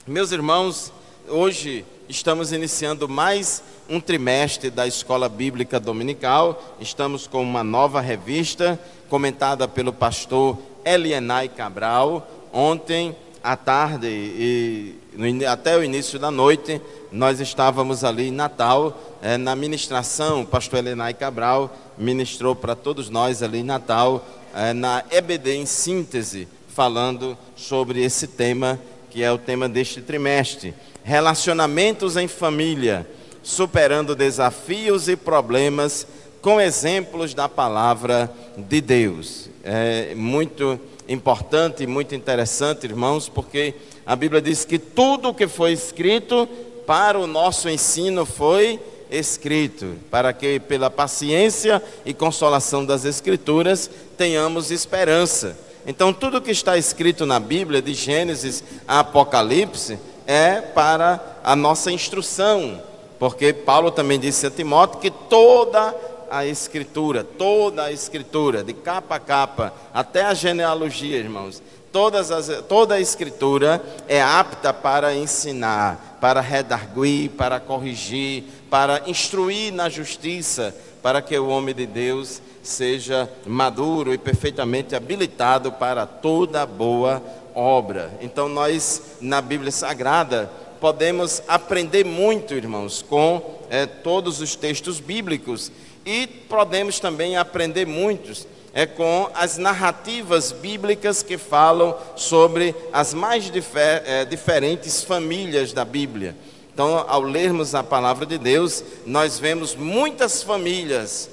Meus irmãos, hoje estamos iniciando mais um trimestre da Escola Bíblica Dominical. Estamos com uma nova revista, comentada pelo pastor Elienay Cabral. Ontem à tarde e até o início da noite, nós estávamos ali em Natal, na ministração. O pastor Elienay Cabral ministrou para todos nós ali em Natal, na EBD em síntese, falando sobre esse tema, que é o tema deste trimestre: relacionamentos em família, superando desafios e problemas com exemplos da palavra de Deus. É muito importante e muito interessante, irmãos, porque a Bíblia diz que tudo o que foi escrito para o nosso ensino foi escrito, para que pela paciência e consolação das Escrituras tenhamos esperança. Então, tudo que está escrito na Bíblia, de Gênesis a Apocalipse, é para a nossa instrução, porque Paulo também disse a Timóteo que toda a Escritura, de capa a capa, até a genealogia, irmãos, toda a Escritura é apta para ensinar, para redarguir, para corrigir, para instruir na justiça, para que o homem de Deus seja maduro e perfeitamente habilitado para toda boa obra. Então nós, na Bíblia Sagrada, podemos aprender muito, irmãos, com todos os textos bíblicos, e podemos também aprender muitos com as narrativas bíblicas que falam sobre as mais diferentes famílias da Bíblia. Então, ao lermos a palavra de Deus, nós vemos muitas famílias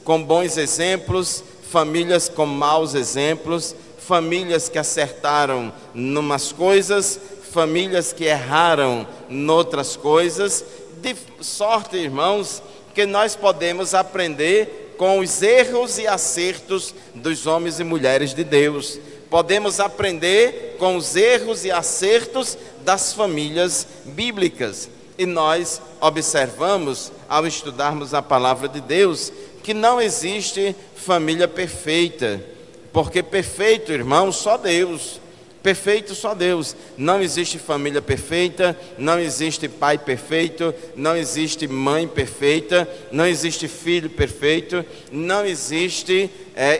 com bons exemplos, famílias com maus exemplos, famílias que acertaram em umas coisas, famílias que erraram em outras coisas, de sorte, irmãos, que nós podemos aprender com os erros e acertos dos homens e mulheres de Deus. Podemos aprender com os erros e acertos das famílias bíblicas. E nós observamos, ao estudarmos a palavra de Deus, que não existe família perfeita, porque perfeito, irmão, só Deus. Perfeito só Deus. Não existe família perfeita, não existe pai perfeito, não existe mãe perfeita, não existe filho perfeito, não existe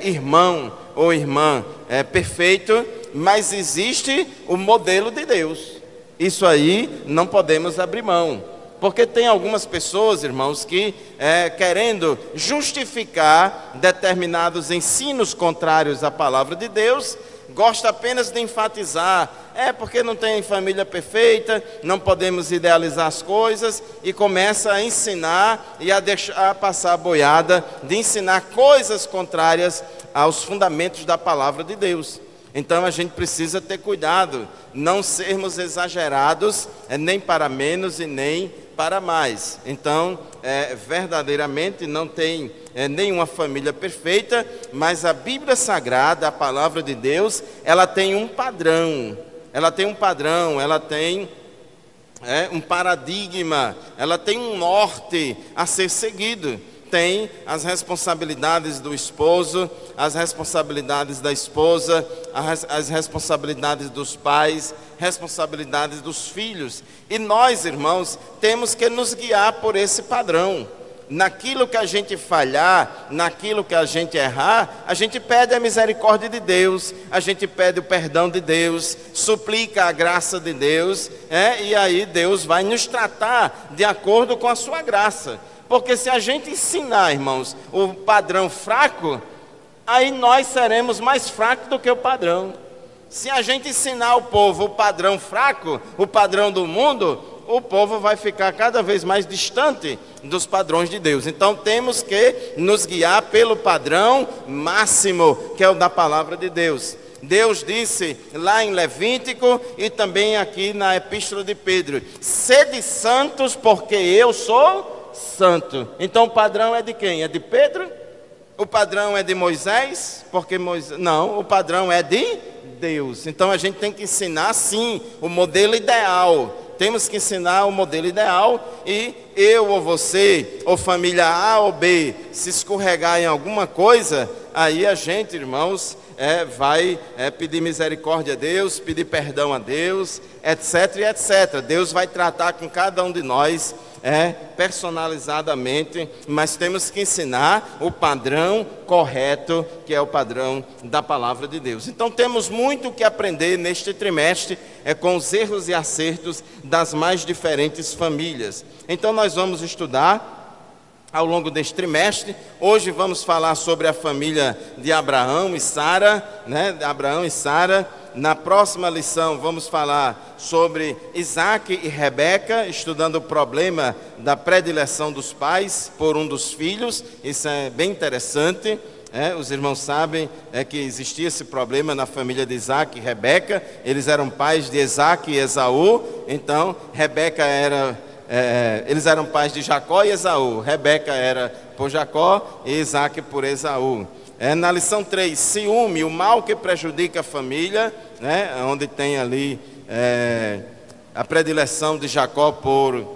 irmão ou irmã perfeito, mas existe o modelo de Deus. Isso aí não podemos abrir mão, porque tem algumas pessoas, irmãos, que querendo justificar determinados ensinos contrários à palavra de Deus, gosta apenas de enfatizar, porque não tem família perfeita, não podemos idealizar as coisas, e começa a ensinar e a deixar passar a boiada de ensinar coisas contrárias aos fundamentos da palavra de Deus. Então a gente precisa ter cuidado, não sermos exagerados, nem para menos e nem para mais. Então, verdadeiramente não tem nenhuma família perfeita, mas a Bíblia Sagrada, a palavra de Deus, ela tem um padrão, ela tem um paradigma, ela tem um norte a ser seguido. Tem as responsabilidades do esposo, as responsabilidades da esposa, as responsabilidades dos pais, responsabilidades dos filhos. E nós, irmãos, temos que nos guiar por esse padrão. Naquilo que a gente falhar, naquilo que a gente errar, a gente pede a misericórdia de Deus, a gente pede o perdão de Deus, suplica a graça de Deus, e aí Deus vai nos tratar de acordo com a sua graça. Porque se a gente ensinar, irmãos, o padrão fraco, aí nós seremos mais fracos do que o padrão. Se a gente ensinar ao povo o padrão fraco, o padrão do mundo, o povo vai ficar cada vez mais distante dos padrões de Deus. Então temos que nos guiar pelo padrão máximo, que é o da palavra de Deus. Deus disse lá em Levítico e também aqui na Epístola de Pedro: sede santos porque eu sou santo. Então o padrão é de quem? É de Pedro? O padrão é de Moisés? Porque Moisés... Não, o padrão é de Deus. Então a gente tem que ensinar sim o modelo ideal. Temos que ensinar o modelo ideal, e eu ou você, ou família A ou B, se escorregar em alguma coisa, aí a gente, irmãos, vai pedir misericórdia a Deus, pedir perdão a Deus, etc, e etc. Deus vai tratar com cada um de nós personalizadamente, mas temos que ensinar o padrão correto, que é o padrão da palavra de Deus. Então temos muito o que aprender neste trimestre, com os erros e acertos das mais diferentes famílias. Então nós vamos estudar ao longo deste trimestre. Hoje vamos falar sobre a família de Abraão e Sara, Abraão e Sara. Na próxima lição vamos falar sobre Isaac e Rebeca, estudando o problema da predileção dos pais por um dos filhos. Isso é bem interessante. Os irmãos sabem que existia esse problema na família de Isaac e Rebeca. Eles eram pais de Isaac e Esaú. Então Rebeca eles eram pais de Jacó e Esaú. Rebeca era por Jacó e Isaac por Esaú. Na lição 3, ciúme, o mal que prejudica a família, onde tem ali a predileção de Jacó por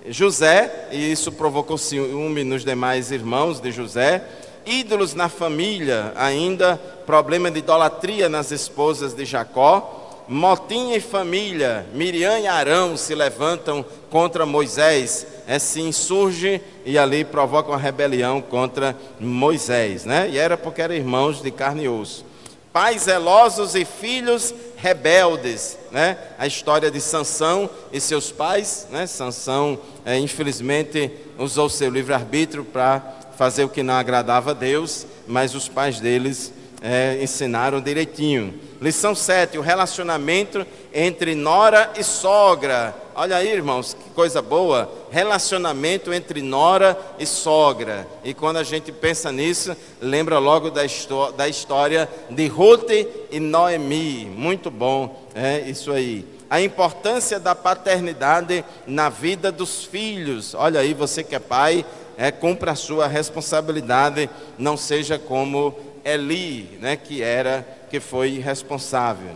José, e isso provocou ciúme nos demais irmãos de José. Ídolos na família, ainda problema de idolatria nas esposas de Jacó. Motim em família, Miriam e Arão se levantam contra Moisés, se insurge e ali provocam a rebelião contra Moisés, E era porque eram irmãos de carne e osso. Pais zelosos e filhos rebeldes, A história de Sansão e seus pais, Sansão, infelizmente, usou seu livre-arbítrio para fazer o que não agradava a Deus, mas os pais deles ensinaram direitinho. Lição 7, o relacionamento entre nora e sogra. Olha aí, irmãos, que coisa boa. Relacionamento entre nora e sogra. E quando a gente pensa nisso, lembra logo da história de Ruth e Noemi. Muito bom, isso aí. A importância da paternidade na vida dos filhos. Olha aí, você que é pai, cumpra a sua responsabilidade. Não seja como Eli, que foi responsável.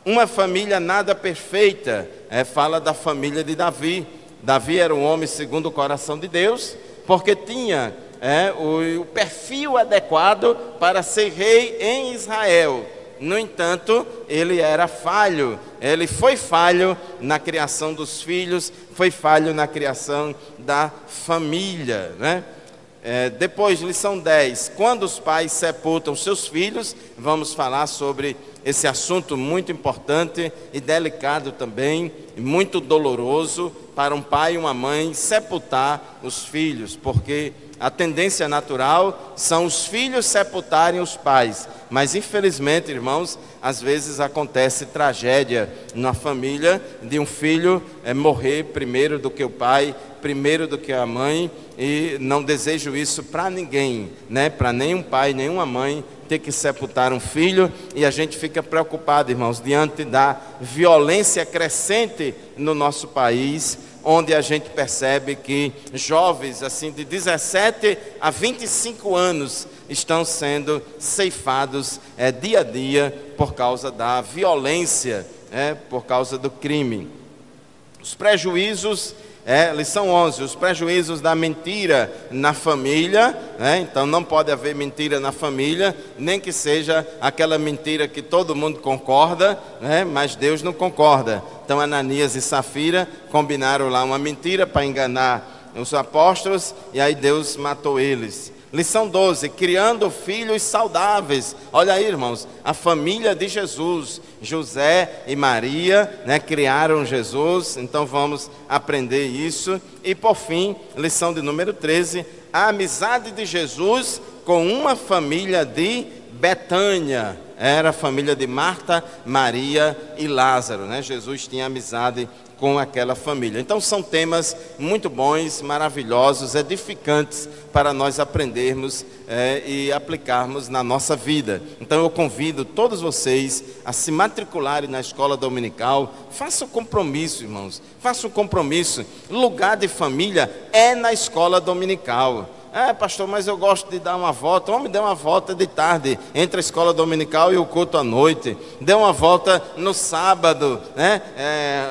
Uma família nada perfeita, fala da família de Davi. Davi era um homem segundo o coração de Deus, porque tinha o perfil adequado para ser rei em Israel. No entanto, ele era falho, ele foi falho na criação dos filhos, foi falho na criação da família, Depois, lição 10, quando os pais sepultam seus filhos, vamos falar sobre esse assunto muito importante e delicado também, e muito doloroso para um pai e uma mãe sepultar os filhos, porque a tendência natural são os filhos sepultarem os pais, mas infelizmente, irmãos, às vezes acontece tragédia na família de um filho morrer primeiro do que o pai, primeiro do que a mãe, e não desejo isso para ninguém, para nenhum pai, nenhuma mãe ter que sepultar um filho, e a gente fica preocupado, irmãos, diante da violência crescente no nosso país, onde a gente percebe que jovens assim de 17 a 25 anos estão sendo ceifados dia a dia por causa da violência, por causa do crime. Os prejuízos, lição 11, os prejuízos da mentira na família, então não pode haver mentira na família, nem que seja aquela mentira que todo mundo concorda, mas Deus não concorda. Então Ananias e Safira combinaram lá uma mentira para enganar os apóstolos, e aí Deus matou eles. Lição 12, criando filhos saudáveis. Olha aí, irmãos, a família de Jesus, José e Maria, criaram Jesus, então vamos aprender isso. E por fim, lição de número 13, a amizade de Jesus com uma família de Betânia. Era a família de Marta, Maria e Lázaro, Jesus tinha amizade com aquela família. Então são temas muito bons, maravilhosos, edificantes para nós aprendermos e aplicarmos na nossa vida. Então eu convido todos vocês a se matricularem na escola dominical. Faça um compromisso, irmãos, faça um compromisso. Lugar de família é na escola dominical. Pastor, mas eu gosto de dar uma volta. Homem, dê uma volta de tarde entre a escola dominical e o culto à noite. Dê uma volta no sábado,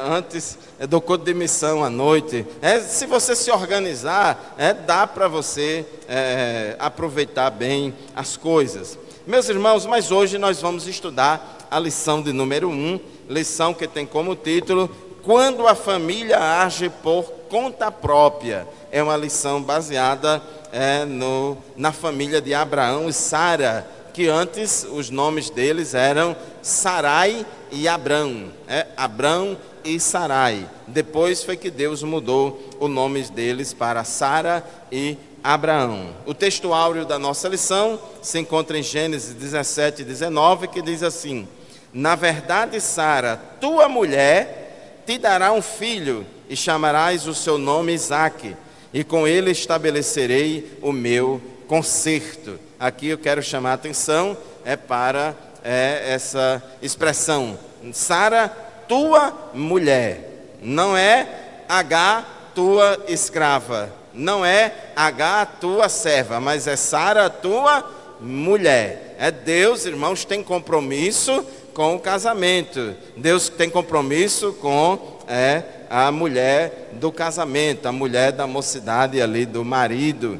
antes do culto de missão à noite. Se você se organizar, dá para você aproveitar bem as coisas. Meus irmãos, mas hoje nós vamos estudar a lição de número 1, lição que tem como título Quando a família age por conta própria. É uma lição baseada na família de Abraão e Sara, que antes os nomes deles eram Sarai e Abrão, Abrão e Sarai. Depois foi que Deus mudou os nomes deles para Sara e Abraão. O texto áureo da nossa lição se encontra em Gênesis 17 e 19, que diz assim: Na verdade, Sara, tua mulher, te dará um filho, e chamarás o seu nome Isaque, e com ele estabelecerei o meu concerto. Aqui eu quero chamar a atenção para essa expressão, Sara, tua mulher. Não é H, tua escrava. Não é H, tua serva, mas é Sara, tua mulher. Deus, irmãos, tem compromisso com o casamento. Deus tem compromisso com a mulher do casamento, a mulher da mocidade ali, do marido.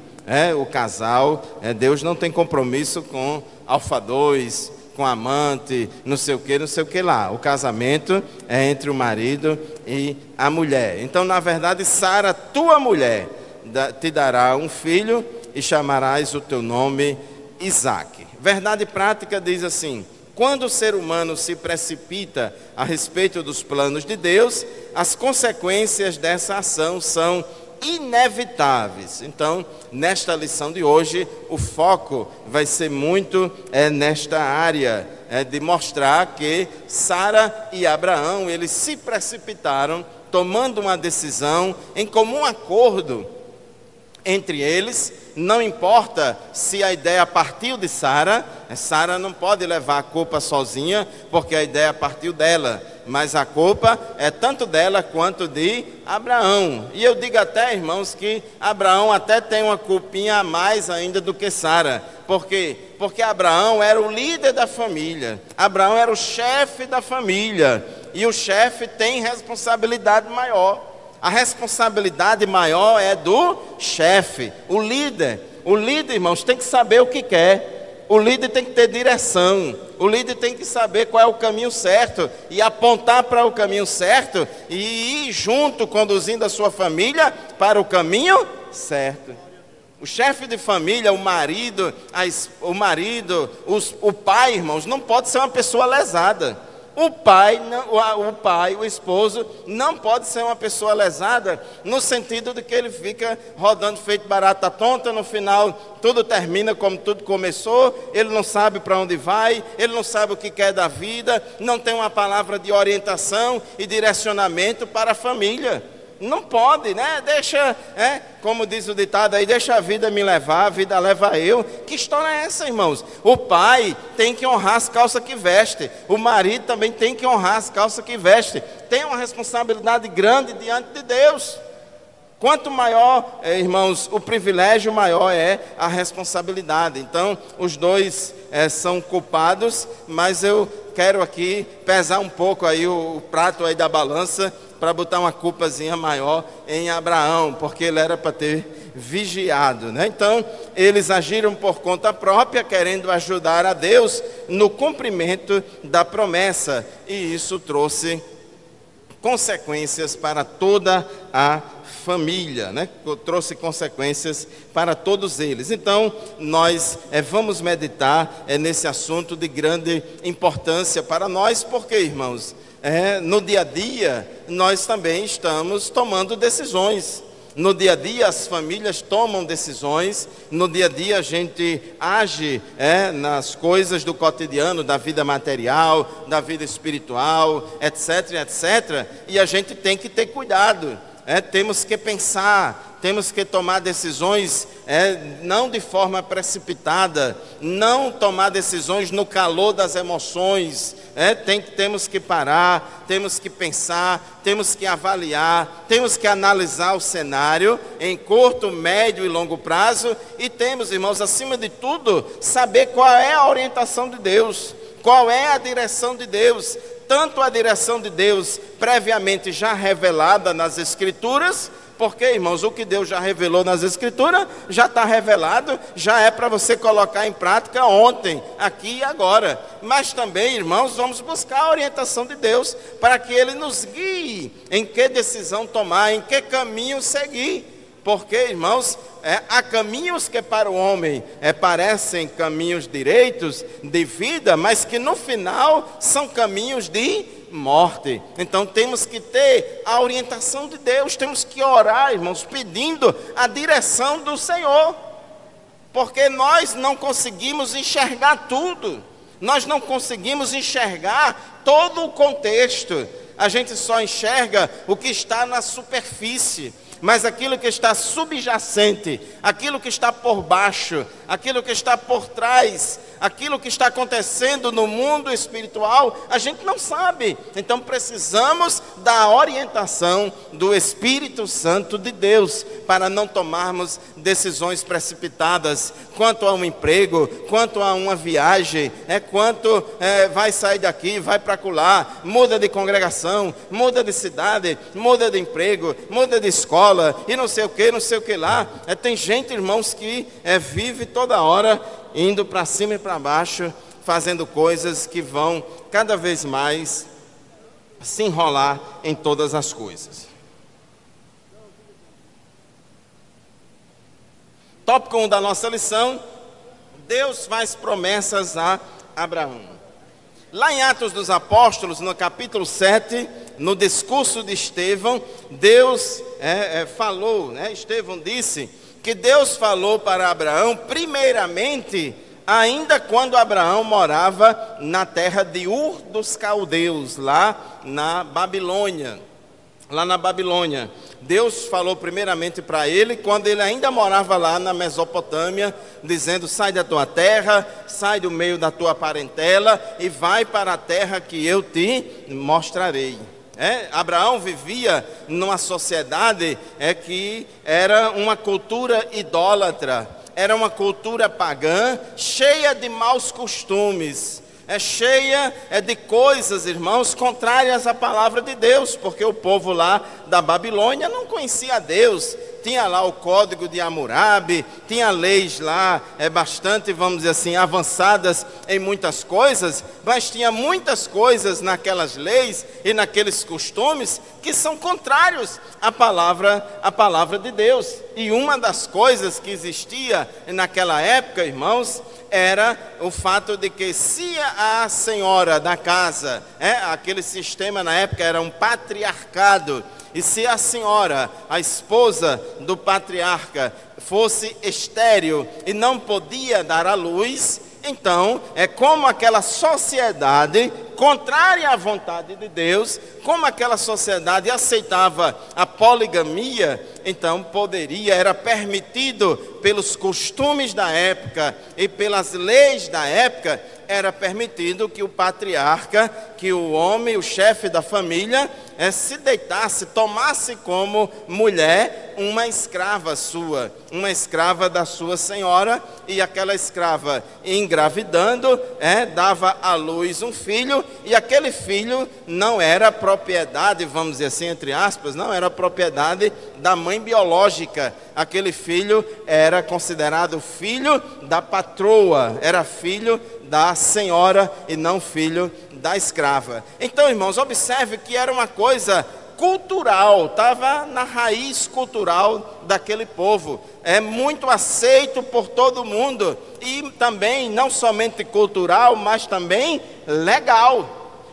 O casal, Deus não tem compromisso com alfadores, com amante, não sei o que lá. O casamento é entre o marido e a mulher. Então, na verdade, Sara, tua mulher, te dará um filho e chamarás o teu nome Isaque. Verdade prática diz assim: quando o ser humano se precipita a respeito dos planos de Deus, as consequências dessa ação são inevitáveis. Então, nesta lição de hoje, o foco vai ser muito nesta área, de mostrar que Sara e Abraão, eles se precipitaram, tomando uma decisão em comum acordo entre eles. Não importa se a ideia partiu de Sara, Sara não pode levar a culpa sozinha, porque a ideia partiu dela, mas a culpa é tanto dela quanto de Abraão. E eu digo até, irmãos, que Abraão até tem uma culpinha a mais ainda do que Sara. Por quê? Porque Abraão era o líder da família, Abraão era o chefe da família, e o chefe tem responsabilidade maior. A responsabilidade maior é do chefe, o líder. O líder, irmãos, tem que saber o que quer. O líder tem que ter direção. O líder tem que saber qual é o caminho certo e apontar para o caminho certo e ir junto, conduzindo a sua família para o caminho certo. O chefe de família, o marido, o pai, irmãos, não pode ser uma pessoa lesada. O esposo, não pode ser uma pessoa lesada, no sentido de que ele fica rodando feito barata tonta, no final tudo termina como tudo começou, ele não sabe para onde vai, ele não sabe o que quer da vida, não tem uma palavra de orientação e direcionamento para a família. Não pode, né? Deixa, como diz o ditado aí, deixa a vida me levar, a vida leva eu. Que história é essa, irmãos? O pai tem que honrar as calças que veste, o marido também tem que honrar as calças que veste. Tem uma responsabilidade grande diante de Deus. Quanto maior, irmãos, o privilégio, maior é a responsabilidade. Então, os dois são culpados, mas eu quero aqui pesar um pouco aí o prato aí da balança, para botar uma culpazinha maior em Abraão, porque ele era para ter vigiado, né? Então, eles agiram por conta própria, querendo ajudar a Deus no cumprimento da promessa, e isso trouxe consequências para toda a família, né? Trouxe consequências para todos eles. Então, nós vamos meditar nesse assunto de grande importância para nós, porque, irmãos, no dia a dia, nós também estamos tomando decisões. No dia a dia, as famílias tomam decisões. No dia a dia, a gente age nas coisas do cotidiano, da vida material, da vida espiritual, etc, etc. E a gente tem que ter cuidado. Temos que pensar, temos que tomar decisões não de forma precipitada, não tomar decisões no calor das emoções. Temos que parar, temos que pensar, temos que avaliar, temos que analisar o cenário em curto, médio e longo prazo, e temos, irmãos, acima de tudo, saber qual é a orientação de Deus, qual é a direção de Deus. Tanto a direção de Deus previamente já revelada nas Escrituras, Porque, irmãos, o que Deus já revelou nas Escrituras, já está revelado, já é para você colocar em prática ontem, aqui e agora. Mas também, irmãos, vamos buscar a orientação de Deus, para que Ele nos guie em que decisão tomar, em que caminho seguir. Porque, irmãos, há caminhos que para o homem parecem caminhos direitos de vida, mas que no final são caminhos de morte. Então temos que ter a orientação de Deus, temos que orar, irmãos, pedindo a direção do Senhor, porque nós não conseguimos enxergar tudo, nós não conseguimos enxergar todo o contexto, a gente só enxerga o que está na superfície. Mas aquilo que está subjacente, aquilo que está por baixo, aquilo que está por trás, aquilo que está acontecendo no mundo espiritual, a gente não sabe. Então precisamos da orientação do Espírito Santo de Deus, para não tomarmos decisões precipitadas quanto a um emprego, quanto a uma viagem, quanto vai sair daqui, vai para acolá, muda de congregação, muda de cidade, muda de emprego, muda de escola, e não sei o que lá. Tem gente, irmãos, que vive toda hora indo para cima e para baixo, fazendo coisas que vão cada vez mais se enrolar em todas as coisas. Tópico 1 da nossa lição: Deus faz promessas a Abraão. Lá em Atos dos Apóstolos, no capítulo 7, no discurso de Estevão, Deus falou, Estevão disse que Deus falou para Abraão, primeiramente, ainda quando Abraão morava na terra de Ur dos Caldeus, lá na Babilônia. Deus falou primeiramente para ele, quando ele ainda morava lá na Mesopotâmia, dizendo: sai da tua terra, sai do meio da tua parentela e vai para a terra que eu te mostrarei. Abraão vivia numa sociedade que era uma cultura idólatra, era uma cultura pagã, cheia de maus costumes, cheia de coisas, irmãos, contrárias à palavra de Deus, porque o povo lá da Babilônia não conhecia Deus. Tinha lá o código de Hammurabi, tinha leis lá bastante, vamos dizer assim, avançadas em muitas coisas, mas tinha muitas coisas naquelas leis e naqueles costumes que são contrários à palavra de Deus. E uma das coisas que existia naquela época, irmãos, era o fato de que se a senhora da casa, aquele sistema na época era um patriarcado, e se a senhora, a esposa do patriarca, fosse estéril e não podia dar à luz, então como aquela sociedade, contrária à vontade de Deus, como aquela sociedade aceitava a poligamia, então era permitido pelos costumes da época e pelas leis da época, era permitido que o patriarca, que o homem, o chefe da família, se deitasse, tomasse como mulher uma escrava sua, uma escrava da sua senhora, e aquela escrava, engravidando, dava à luz um filho, e aquele filho não era propriedade, vamos dizer assim, entre aspas, não era propriedade da mãe biológica. Aquele filho era considerado filho da patroa, era filho da senhora e não filho da escrava. Então, irmãos, observe que era uma coisa cultural, estava na raiz cultural daquele povo, muito aceito por todo mundo, e também não somente cultural, mas também legal,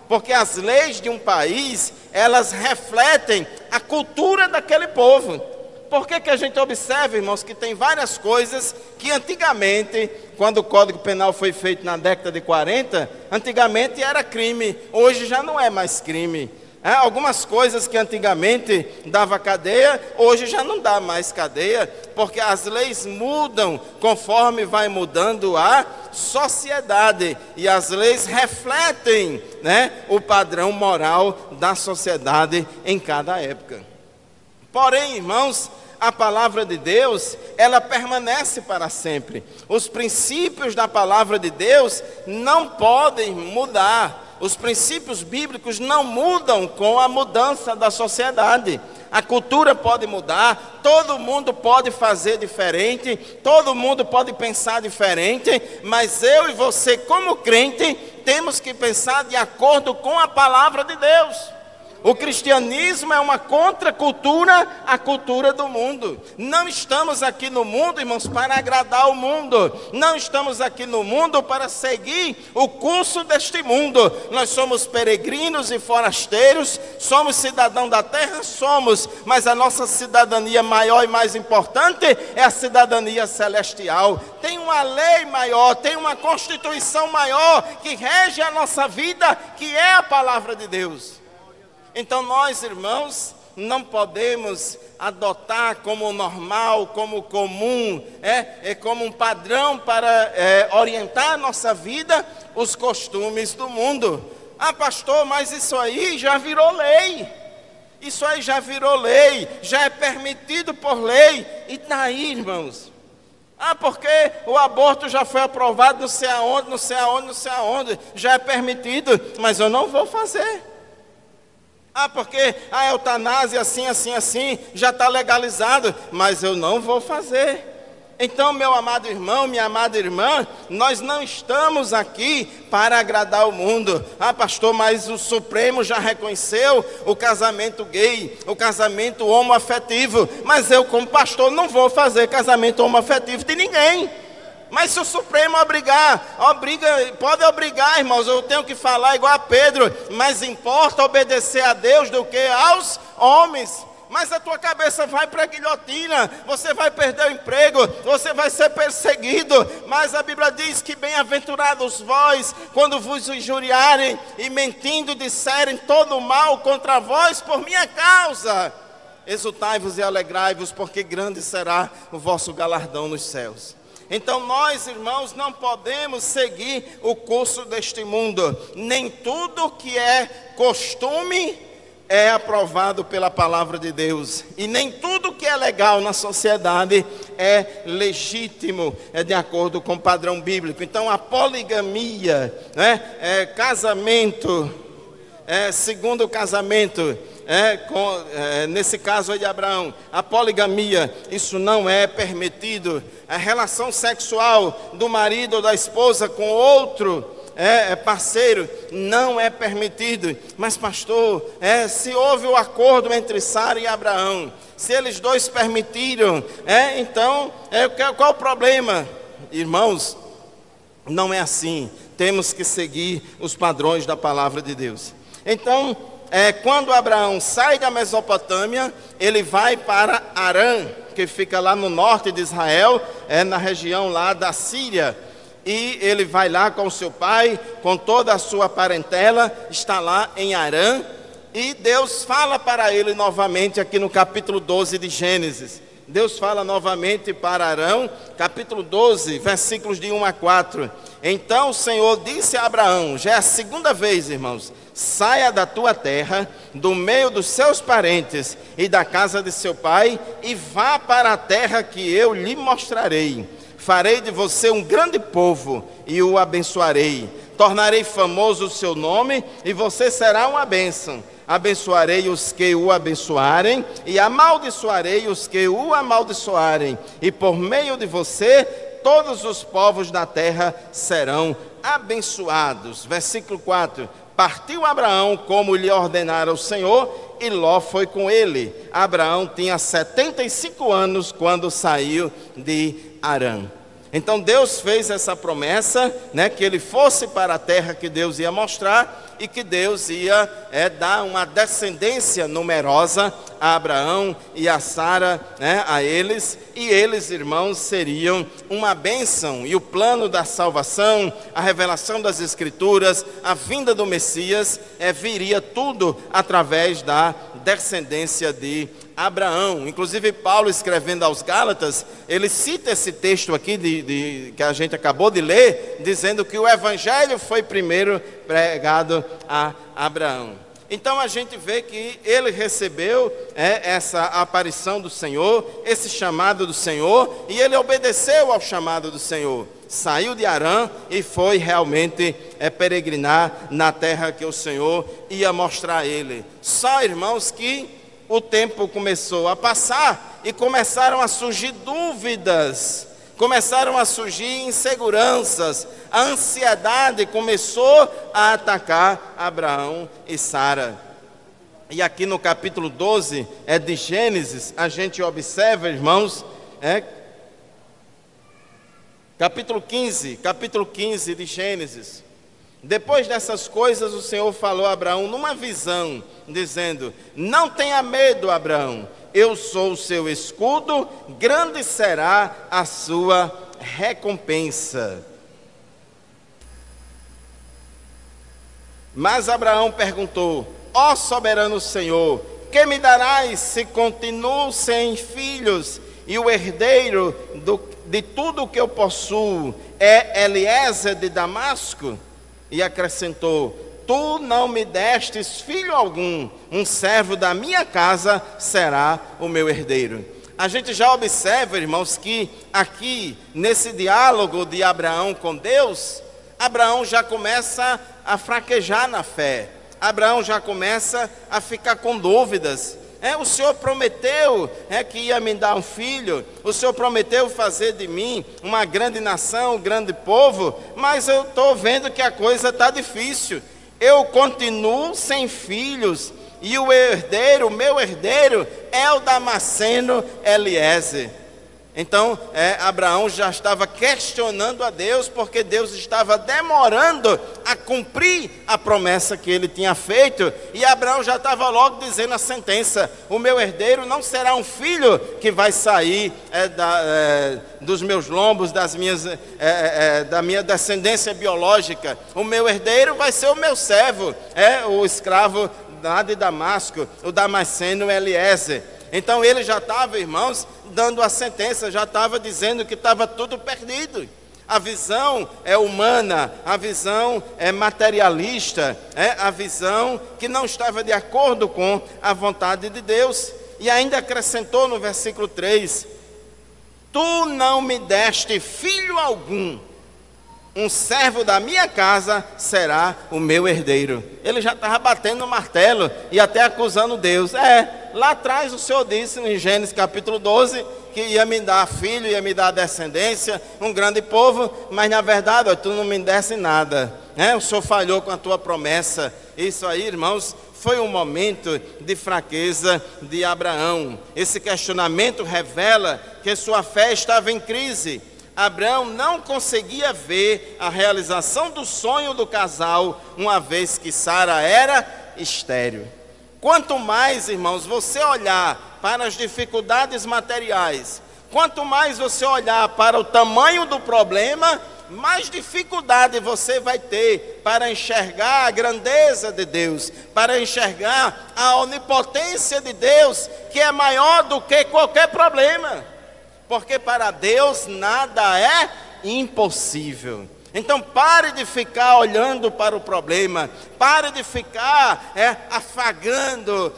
porque as leis de um país, elas refletem a cultura daquele povo. Por que a gente observa, irmãos, que tem várias coisas que antigamente, quando o Código Penal foi feito na década de 40, antigamente era crime, hoje já não é mais crime. Algumas coisas que antigamente dava cadeia, hoje já não dá mais cadeia, porque as leis mudam conforme vai mudando a sociedade, e as leis refletem, o padrão moral da sociedade em cada época. Porém, irmãos, a palavra de Deus, ela permanece para sempre. Os princípios da palavra de Deus não podem mudar. Os princípios bíblicos não mudam com a mudança da sociedade. A cultura pode mudar, todo mundo pode fazer diferente, todo mundo pode pensar diferente, mas eu e você, como crente, temos que pensar de acordo com a palavra de Deus. O cristianismo é uma contracultura à cultura do mundo. Não estamos aqui no mundo, irmãos, para agradar o mundo. Não estamos aqui no mundo para seguir o curso deste mundo. Nós somos peregrinos e forasteiros, somos cidadãos da terra, somos, mas a nossa cidadania maior e mais importante é a cidadania celestial. Tem uma lei maior, tem uma constituição maior que rege a nossa vida, que é a palavra de Deus. Então nós, irmãos, não podemos adotar como normal, como comum, como um padrão para orientar a nossa vida, os costumes do mundo. Ah, pastor, mas isso aí já virou lei. Isso aí já virou lei, já é permitido por lei. E daí, irmãos? Ah, porque o aborto já foi aprovado não sei aonde, não sei aonde, não sei aonde. Já é permitido, mas eu não vou fazer. Ah, porque a eutanásia assim, assim, assim, já está legalizado, mas eu não vou fazer. Então, meu amado irmão, minha amada irmã, nós não estamos aqui para agradar o mundo. Ah, pastor, mas o Supremo já reconheceu o casamento gay, o casamento homoafetivo, mas eu, como pastor, não vou fazer casamento homoafetivo de ninguém. Mas se o Supremo pode obrigar, irmãos, eu tenho que falar igual a Pedro, mas importa obedecer a Deus do que aos homens. Mas a tua cabeça vai para a guilhotina, você vai perder o emprego, você vai ser perseguido. Mas a Bíblia diz que bem-aventurados vós, quando vos injuriarem e mentindo disserem todo mal contra vós por minha causa. Exultai-vos e alegrai-vos, porque grande será o vosso galardão nos céus. Então nós, irmãos, não podemos seguir o curso deste mundo. Nem tudo que é costume é aprovado pela palavra de Deus. E nem tudo que é legal na sociedade é legítimo, é de acordo com o padrão bíblico. Então a poligamia, casamento, segundo casamento, nesse caso aí de Abraão, a poligamia, isso não é permitido. A relação sexual do marido ou da esposa com outro parceiro não é permitido. Mas pastor, se houve o acordo entre Sara e Abraão, se eles dois permitiram, então qual o problema? Irmãos, não é assim. Temos que seguir os padrões da palavra de Deus. Então, quando Abraão sai da Mesopotâmia, ele vai para Harã, que fica lá no norte de Israel, na região lá da Síria. E ele vai lá com seu pai, com toda a sua parentela, está lá em Harã. E Deus fala para ele novamente aqui no capítulo 12 de Gênesis. Deus fala novamente para Arão, capítulo 12, versículos de 1 a 4. Então o Senhor disse a Abraão, já é a segunda vez, irmãos: saia da tua terra, do meio dos seus parentes e da casa de seu pai, e vá para a terra que eu lhe mostrarei. Farei de você um grande povo e o abençoarei. Tornarei famoso o seu nome e você será uma bênção. Abençoarei os que o abençoarem e amaldiçoarei os que o amaldiçoarem. E por meio de você, todos os povos da terra serão abençoados. Versículo 4. Partiu Abraão como lhe ordenara o Senhor, e Ló foi com ele. Abraão tinha 75 anos quando saiu de Harã. Então Deus fez essa promessa, que ele fosse para a terra que Deus ia mostrar, e que Deus ia dar uma descendência numerosa a Abraão e a Sara, a eles, e eles, irmãos, seriam uma bênção. E o plano da salvação, a revelação das Escrituras, a vinda do Messias, viria tudo através da descendência de Abraão. Inclusive Paulo, escrevendo aos Gálatas, ele cita esse texto aqui que a gente acabou de ler, dizendo que o evangelho foi primeiro pregado a Abraão. Então a gente vê que ele recebeu essa aparição do Senhor, esse chamado do Senhor, e ele obedeceu ao chamado do Senhor. Saiu de Harã e foi realmente peregrinar na terra que o Senhor ia mostrar a ele. Só, irmãos, que o tempo começou a passar e começaram a surgir dúvidas, começaram a surgir inseguranças, a ansiedade começou a atacar Abraão e Sara. E aqui no capítulo 12 de Gênesis, a gente observa, irmãos, capítulo 15 de Gênesis. Depois dessas coisas, o Senhor falou a Abraão numa visão, dizendo: não tenha medo, Abraão, eu sou o seu escudo, grande será a sua recompensa. Mas Abraão perguntou: ó soberano Senhor, que me darás se continuo sem filhos, e o herdeiro de tudo o que eu possuo é Eliezer de Damasco? E acrescentou: tu não me destes filho algum, um servo da minha casa será o meu herdeiro. A gente já observa, irmãos, que aqui nesse diálogo de Abraão com Deus, Abraão já começa a fraquejar na fé. Abraão já começa a ficar com dúvidas. O Senhor prometeu que ia me dar um filho, o Senhor prometeu fazer de mim uma grande nação, um grande povo, mas eu estou vendo que a coisa está difícil. Eu continuo sem filhos, e o herdeiro, meu herdeiro, é o Damasceno Eliezer. Então, Abraão já estava questionando a Deus, porque Deus estava demorando a cumprir a promessa que ele tinha feito, e Abraão já estava logo dizendo a sentença: o meu herdeiro não será um filho que vai sair dos meus lombos, da minha descendência biológica. O meu herdeiro vai ser o meu servo, o escravo lá de Damasco, o Damasceno Eliezer. Então ele já estava, irmãos, dando a sentença, já estava dizendo que estava tudo perdido. A visão é humana, a visão é materialista, a visão que não estava de acordo com a vontade de Deus. E ainda acrescentou no versículo 3: tu não me deste filho algum, um servo da minha casa será o meu herdeiro. Ele já estava batendo o martelo e até acusando Deus. Lá atrás o Senhor disse em Gênesis capítulo 12 que ia me dar filho, ia me dar descendência, um grande povo, mas na verdade tu não me desse nada. O Senhor falhou com a tua promessa. Isso aí, irmãos, foi um momento de fraqueza de Abraão. Esse questionamento revela que sua fé estava em crise. Abraão não conseguia ver a realização do sonho do casal, uma vez que Sara era estéril. Quanto mais, irmãos, você olhar para as dificuldades materiais, quanto mais você olhar para o tamanho do problema, mais dificuldade você vai ter para enxergar a grandeza de Deus, para enxergar a onipotência de Deus, que é maior do que qualquer problema. Porque para Deus nada é impossível. Então pare de ficar olhando para o problema, pare de ficar afagando,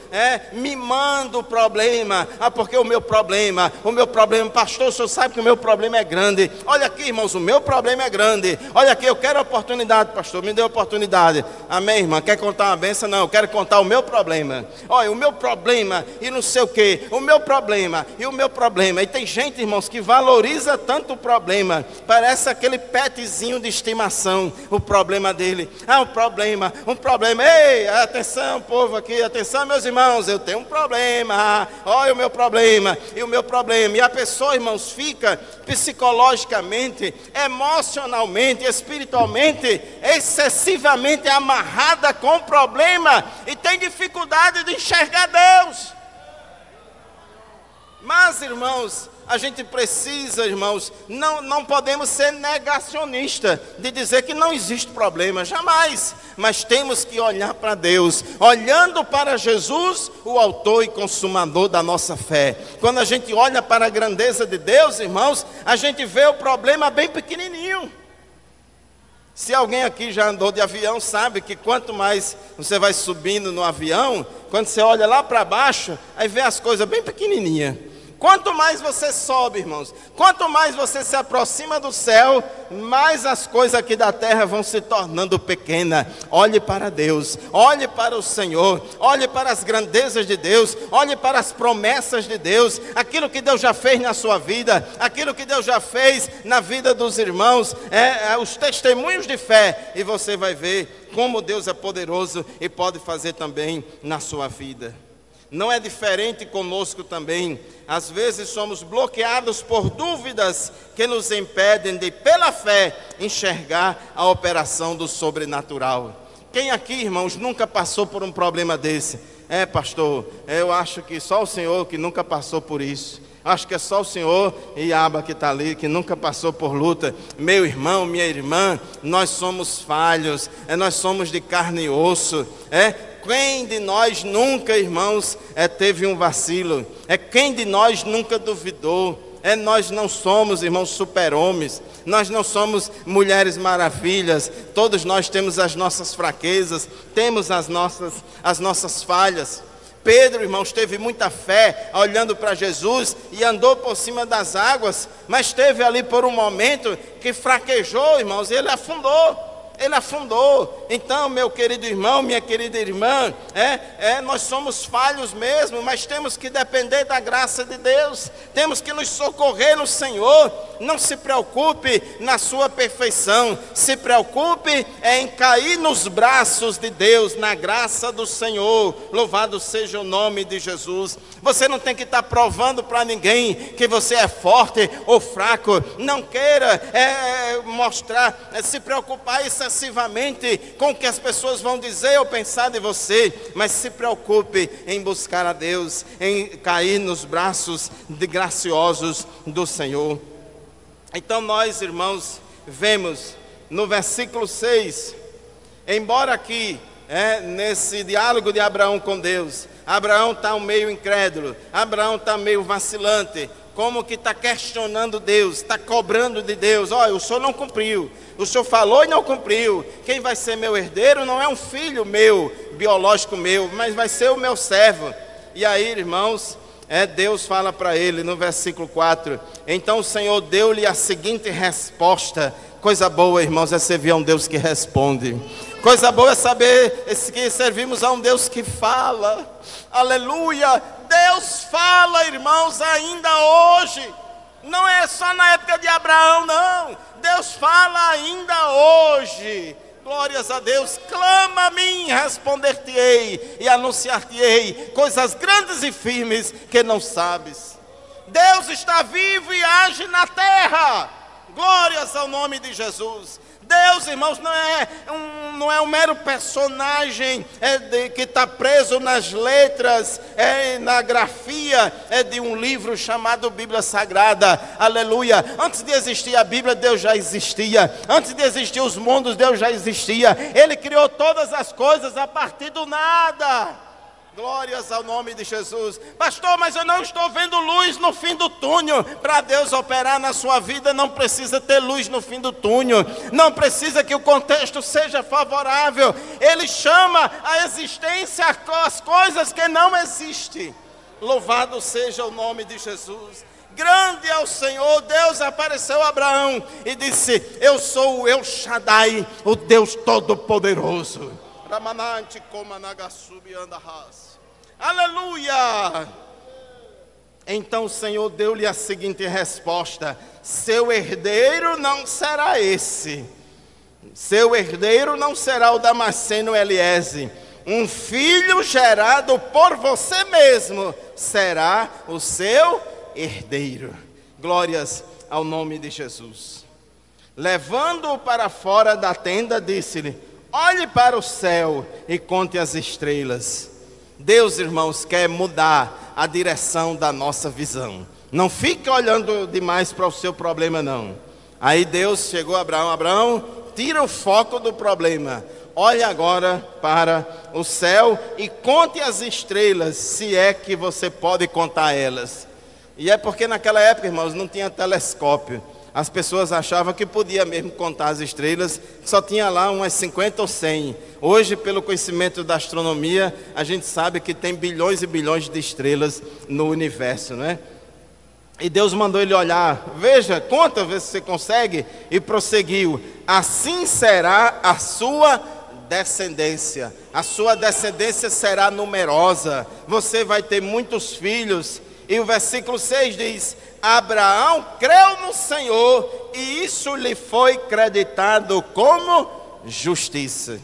mimando o problema. Porque o meu problema, pastor, o senhor sabe que o meu problema é grande. Olha aqui, irmãos, o meu problema é grande. Olha aqui, eu quero oportunidade, pastor, me dê oportunidade. Amém, irmã? Quer contar uma bênção? Não, eu quero contar o meu problema. Olha, o meu problema e não sei o que, o meu problema e o meu problema. E tem gente, irmãos, que valoriza tanto o problema, parece aquele petzinho de estimação, o problema dele. Um problema. Ei, atenção, povo aqui, atenção, meus irmãos, eu tenho um problema. Olha o meu problema e o meu problema. E a pessoa, irmãos, fica psicologicamente, emocionalmente, espiritualmente, excessivamente amarrada com o problema e tem dificuldade de enxergar Deus. Mas, irmãos, a gente precisa, irmãos, não podemos ser negacionistas de dizer que não existe problema, jamais. Mas temos que olhar para Deus, olhando para Jesus, o autor e consumador da nossa fé. Quando a gente olha para a grandeza de Deus, irmãos, a gente vê o problema bem pequenininho. Se alguém aqui já andou de avião, sabe que quanto mais você vai subindo no avião, quando você olha lá para baixo, aí vê as coisas bem pequenininhas. Quanto mais você sobe, irmãos, quanto mais você se aproxima do céu, mais as coisas aqui da terra vão se tornando pequenas. Olhe para Deus, olhe para o Senhor, olhe para as grandezas de Deus, olhe para as promessas de Deus, aquilo que Deus já fez na sua vida, aquilo que Deus já fez na vida dos irmãos, os testemunhos de fé, e você vai ver como Deus é poderoso e pode fazer também na sua vida. Não é diferente conosco também. Às vezes somos bloqueados por dúvidas que nos impedem de, pela fé, enxergar a operação do sobrenatural. Quem aqui, irmãos, nunca passou por um problema desse? Pastor, eu acho que só o Senhor que nunca passou por isso. Acho que é só o Senhor e Aba que está ali, que nunca passou por luta. Meu irmão, minha irmã, nós somos falhos, nós somos de carne e osso, Quem de nós nunca, irmãos, teve um vacilo? Quem de nós nunca duvidou? Nós não somos, irmãos, super-homens. Nós não somos mulheres maravilhas. Todos nós temos as nossas fraquezas, temos as nossas falhas. Pedro, irmãos, teve muita fé, olhando para Jesus, e andou por cima das águas, mas teve ali por um momento que fraquejou, irmãos, e ele afundou. Então, meu querido irmão, minha querida irmã, nós somos falhos mesmo, mas temos que depender da graça de Deus, temos que nos socorrer no Senhor. Não se preocupe na sua perfeição, se preocupe em cair nos braços de Deus, na graça do Senhor. Louvado seja o nome de Jesus. Você não tem que estar provando para ninguém que você é forte ou fraco. Não queira mostrar, se preocupar excessivamente com o que as pessoas vão dizer ou pensar de você, mas se preocupe em buscar a Deus, em cair nos braços graciosos do Senhor. Então nós, irmãos, vemos no versículo 6, embora aqui, nesse diálogo de Abraão com Deus, Abraão está meio incrédulo, Abraão está meio vacilante, como que está questionando Deus, está cobrando de Deus. Olha, o Senhor não cumpriu, o Senhor falou e não cumpriu. Quem vai ser meu herdeiro não é um filho meu, biológico meu, mas vai ser o meu servo. E aí, irmãos, Deus fala para ele no versículo 4, então o Senhor deu-lhe a seguinte resposta. Coisa boa, irmãos, é servir a um Deus que responde. Coisa boa é saber que servimos a um Deus que fala. Aleluia! Deus fala, irmãos, ainda hoje. Não é só na época de Abraão, não. Deus fala ainda hoje. Glórias a Deus. Clama a mim, responder-te-ei e anunciar-te-ei coisas grandes e firmes que não sabes. Deus está vivo e age na terra. Glórias ao nome de Jesus. Deus, irmãos, não é um mero personagem que está preso nas letras, na grafia de um livro chamado Bíblia Sagrada. Aleluia. Antes de existir a Bíblia, Deus já existia. Antes de existir os mundos, Deus já existia. Ele criou todas as coisas a partir do nada. Glórias ao nome de Jesus. Pastor, mas eu não estou vendo luz no fim do túnel. Para Deus operar na sua vida, não precisa ter luz no fim do túnel. Não precisa que o contexto seja favorável. Ele chama a existência as coisas que não existem. Louvado seja o nome de Jesus. Grande é o Senhor. Deus apareceu a Abraão e disse: eu sou o El Shaddai, o Deus Todo-Poderoso. Aleluia! Então o Senhor deu-lhe a seguinte resposta: seu herdeiro não será esse. Seu herdeiro não será o Damasceno Eliézer. Um filho gerado por você mesmo será o seu herdeiro. Glórias ao nome de Jesus. Levando-o para fora da tenda, disse-lhe: olhe para o céu e conte as estrelas. Deus, irmãos, quer mudar a direção da nossa visão. Não fique olhando demais para o seu problema, não. Aí Deus chegou a Abraão: Abraão, tira o foco do problema. Olhe agora para o céu e conte as estrelas, se é que você pode contar elas. E é porque naquela época, irmãos, não tinha telescópio. As pessoas achavam que podia mesmo contar as estrelas, só tinha lá umas 50 ou 100. Hoje, pelo conhecimento da astronomia, a gente sabe que tem bilhões e bilhões de estrelas no universo, não é? E Deus mandou ele olhar, veja, conta, vê se você consegue, e prosseguiu: assim será a sua descendência. A sua descendência será numerosa, você vai ter muitos filhos. E o versículo 6 diz: Abraão creu no Senhor e isso lhe foi creditado como justiça.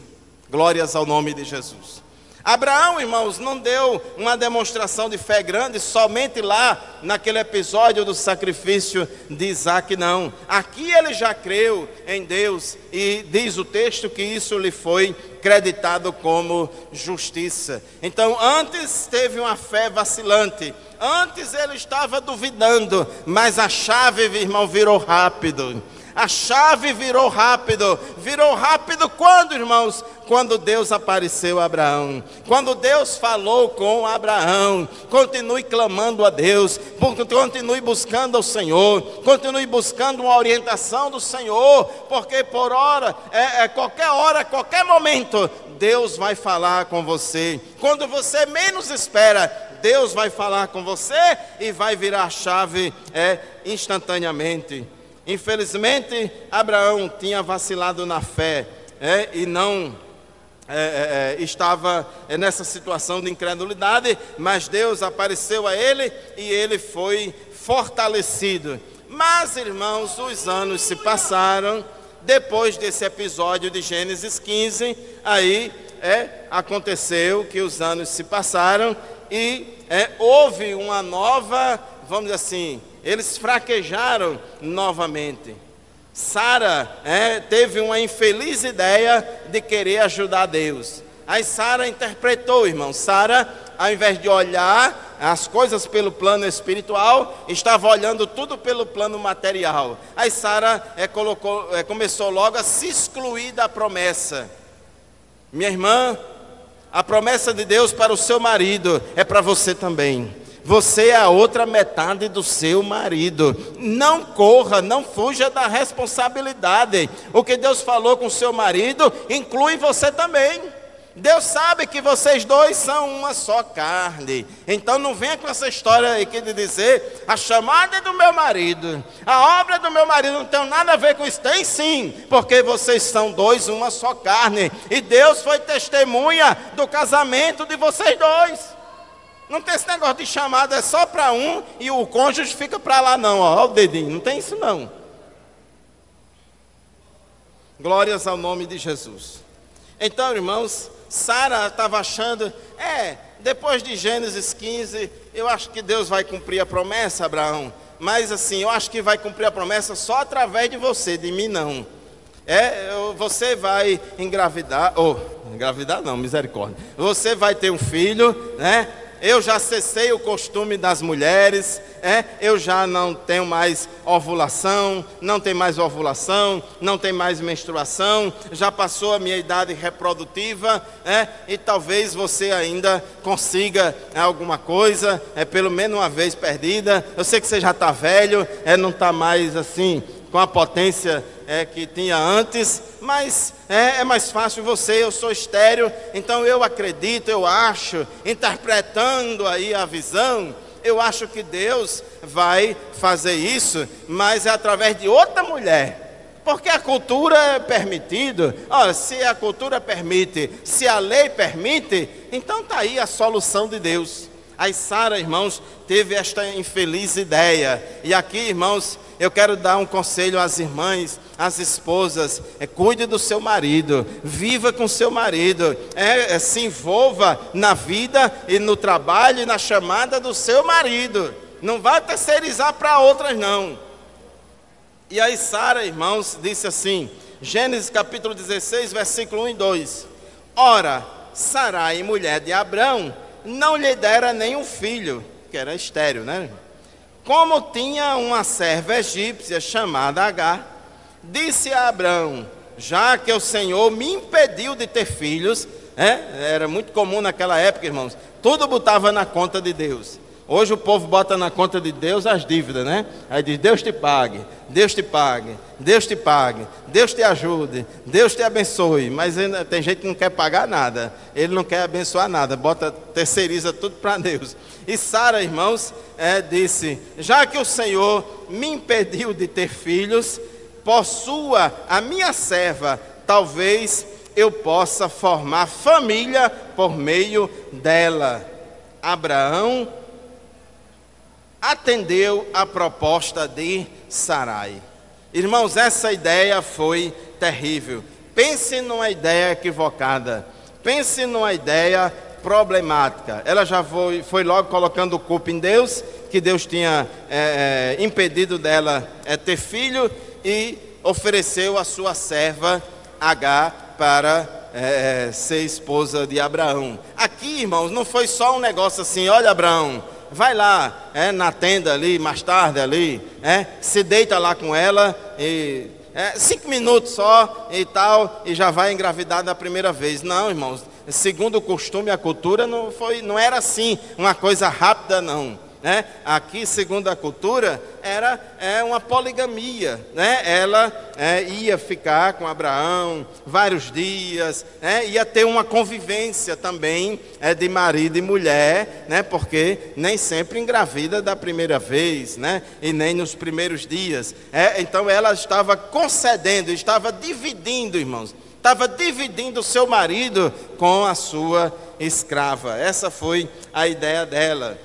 Glórias ao nome de Jesus. Abraão, irmãos, não deu uma demonstração de fé grande somente lá naquele episódio do sacrifício de Isaac, não. Aqui ele já creu em Deus e diz o texto que isso lhe foi creditado como justiça. Então, antes teve uma fé vacilante, antes ele estava duvidando, mas a chave, irmão, virou rápido. A chave virou rápido quando, irmãos? Quando Deus apareceu a Abraão, quando Deus falou com Abraão. Continue clamando a Deus, continue buscando ao Senhor, continue buscando uma orientação do Senhor, porque por qualquer momento, Deus vai falar com você. Quando você menos espera, Deus vai falar com você e vai virar a chave instantaneamente. Infelizmente, Abraão tinha vacilado na fé e não estava nessa situação de incredulidade, mas Deus apareceu a ele e ele foi fortalecido. Mas, irmãos, os anos se passaram. Depois desse episódio de Gênesis 15, aí aconteceu que os anos se passaram e houve uma nova, vamos dizer assim, eles fraquejaram novamente. Sara teve uma infeliz ideia de querer ajudar Deus. Aí Sara interpretou, irmão. Sara, ao invés de olhar as coisas pelo plano espiritual, estava olhando tudo pelo plano material. Aí Sara começou logo a se excluir da promessa. Minha irmã, a promessa de Deus para o seu marido é para você também. Você é a outra metade do seu marido. Não corra, não fuja da responsabilidade. O que Deus falou com o seu marido inclui você também. Deus sabe que vocês dois são uma só carne. Então não venha com essa história aqui de dizer: a chamada é do meu marido, a obra é do meu marido. Não tem nada a ver com isso. Tem sim, porque vocês são dois, uma só carne. E Deus foi testemunha do casamento de vocês dois. Não tem esse negócio de chamada, é só para um e o cônjuge fica para lá não, ó o dedinho, não tem isso não. Glórias ao nome de Jesus. Então, irmãos, Sara estava achando, depois de Gênesis 15, eu acho que Deus vai cumprir a promessa, Abraão, mas assim, eu acho que vai cumprir a promessa só através de você, de mim não. Você vai engravidar, engravidar não, misericórdia. Você vai ter um filho, né? Eu já cessei o costume das mulheres, eu já não tenho mais ovulação, não tem mais menstruação, já passou a minha idade reprodutiva, e talvez você ainda consiga alguma coisa, pelo menos uma vez perdida. Eu sei que você já está velho, não está mais assim com a potência que tinha antes, mas é mais fácil eu sou estéril, então eu acredito, eu acho, interpretando aí a visão, eu acho que Deus vai fazer isso, mas é através de outra mulher, porque a cultura é permitido. Olha, se a cultura permite, se a lei permite, então está aí a solução de Deus. Aí Sara, irmãos, teve esta infeliz ideia, e aqui, irmãos, eu quero dar um conselho às irmãs, às esposas: cuide do seu marido, viva com seu marido, se envolva na vida e no trabalho e na chamada do seu marido, não vai terceirizar para outras não. E aí Sara, irmãos, disse assim, Gênesis capítulo 16, versículo 1 e 2: Ora, Sarai, mulher de Abrão, não lhe dera nenhum filho, que era estéril, né? Como tinha uma serva egípcia chamada Agar, disse a Abrão: já que o Senhor me impediu de ter filhos, era muito comum naquela época, irmãos, tudo botava na conta de Deus. Hoje o povo bota na conta de Deus as dívidas, né? Aí diz, Deus te pague, Deus te pague, Deus te pague, Deus te ajude, Deus te abençoe. Mas tem gente que não quer pagar nada, ele não quer abençoar nada, terceiriza tudo para Deus. E Sara, irmãos, disse, já que o Senhor me impediu de ter filhos, possua a minha serva, talvez eu possa formar família por meio dela. Abraão atendeu a proposta de Sarai. Irmãos, essa ideia foi terrível. Pense numa ideia equivocada. Pense numa ideia problemática. Ela já foi logo colocando culpa em Deus, que Deus tinha impedido dela ter filho, e ofereceu a sua serva Agar para ser esposa de Abraão. Aqui, irmãos, não foi só um negócio assim, olha, Abraão, vai lá na tenda ali, mais tarde ali, se deita lá com ela, e 5 minutos só e tal, e já vai engravidar da primeira vez. Não, irmãos, segundo o costume e a cultura, não era assim, uma coisa rápida, não. Aqui, segundo a cultura, era uma poligamia, ela ia ficar com Abraão vários dias, ia ter uma convivência também de marido e mulher, porque nem sempre engravida da primeira vez, e nem nos primeiros dias. Então ela estava concedendo, estava dividindo, irmãos, estava dividindo o seu marido com a sua escrava. Essa foi a ideia dela.